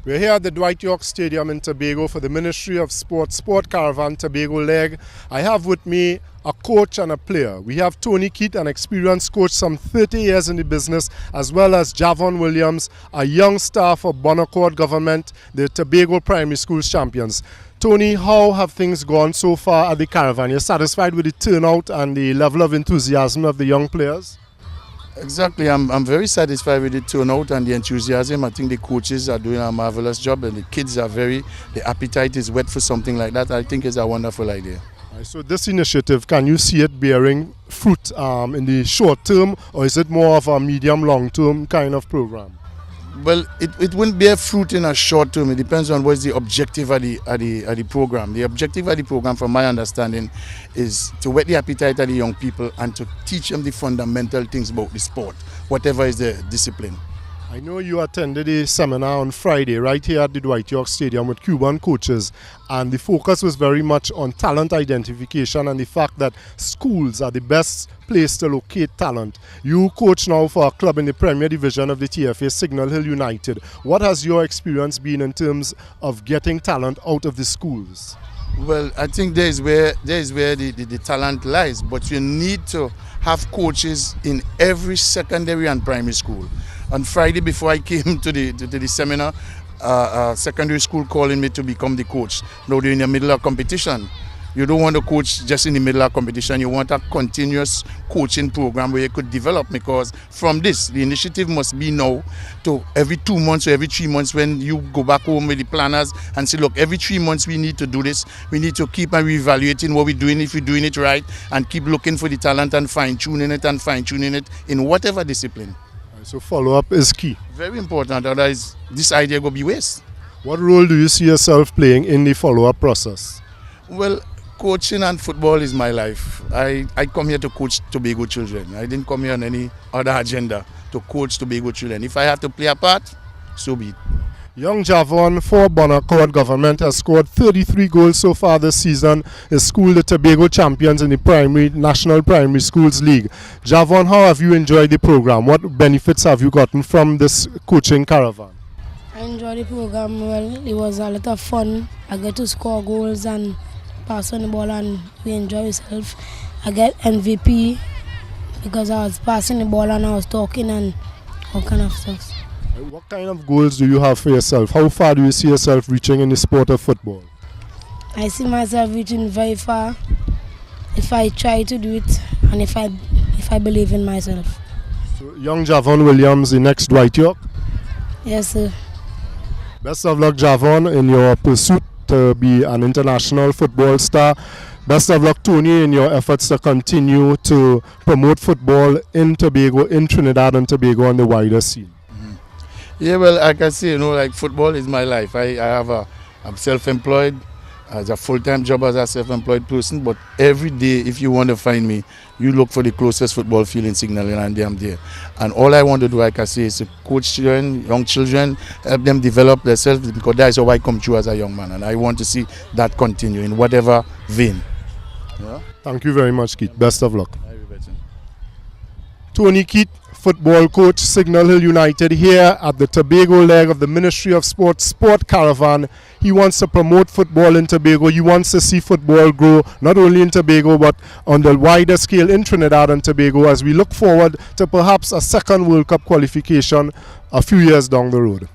We're here at the Dwight York Stadium in Tobago for the Ministry of Sport Caravan Tobago leg. I have with me a coach and a player. We have Tony Keith, an experienced coach, some 30 years in the business, as well as Javon Williams, a young star for Bonaccord government, the Tobago Primary Schools champions. Tony, how have things gone so far at the Caravan? You're satisfied with the turnout and the level of enthusiasm of the young players? Exactly, I'm very satisfied with the turnout and the enthusiasm. I think the coaches are doing a marvelous job and the kids are the appetite is wet for something like that. I think it's a wonderful idea. So this initiative, can you see it bearing fruit in the short term, or is it more of a medium long term kind of program? Well, it wouldn't bear fruit in a short term. It depends on what's the objective of the program. The objective of the program, from my understanding, is to whet the appetite of the young people and to teach them the fundamental things about the sport, whatever is the discipline. I know you attended a seminar on Friday right here at the Dwight York Stadium with Cuban coaches, and the focus was very much on talent identification and the fact that schools are the best place to locate talent. You coach now for a club in the Premier Division of the TFA, Signal Hill United. What has your experience been in terms of getting talent out of the schools? Well, I think there is where the talent lies, but you need to have coaches in every secondary and primary school. On Friday, before I came to the seminar, secondary school calling me to become the coach. Now they're in the middle of competition. You don't want to coach just in the middle of competition. You want a continuous coaching program where you could develop, because from this, the initiative must be now to every 2 months or every 3 months when you go back home with the planners and say, look, every 3 months we need to do this. We need to keep on reevaluating what we're doing, if we're doing it right, and keep looking for the talent and fine-tuning it in whatever discipline. So follow-up is key. Very important, otherwise this idea will be waste. What role do you see yourself playing in the follow-up process? Well, coaching and football is my life. I come here to coach Tobago children. I didn't come here on any other agenda to coach Tobago children. If I have to play a part, so be it. Young Javon for Bonaccord government has scored 33 goals so far this season. His school, the Tobago champions in the National Primary Schools League. Javon, how have you enjoyed the program? What benefits have you gotten from this coaching caravan? I enjoyed the program. Well, it was a lot of fun. I get to score goals and pass on the ball, and we enjoy ourselves. I get MVP because I was passing the ball and I was talking and all kind of stuff. What kind of goals do you have for yourself? How far do you see yourself reaching in the sport of football? I see myself reaching very far if I try to do it and if I believe in myself. So, young Javon Williams, the next Dwight York? Yes, sir. Best of luck, Javon, in your pursuit to be an international football star. Best of luck, Tony, in your efforts to continue to promote football in Tobago, in Trinidad and Tobago, on the wider scene. Yeah, well, like I say, like football is my life. I'm self-employed, as a full-time job as a self-employed person, but every day, if you want to find me, you look for the closest football field in Signal Hill, and I'm there. And all I want to do, like I say, is to coach children, young children, help them develop themselves, because that is how I come through as a young man, and I want to see that continue in whatever vein. Yeah? Thank you very much, Keith. Best of luck. Tony Keith, football coach, Signal Hill United, here at the Tobago leg of the Ministry of Sport Caravan. He wants to promote football in Tobago. He wants to see football grow, not only in Tobago, but on the wider scale in Trinidad and Tobago, as we look forward to perhaps a second World Cup qualification a few years down the road.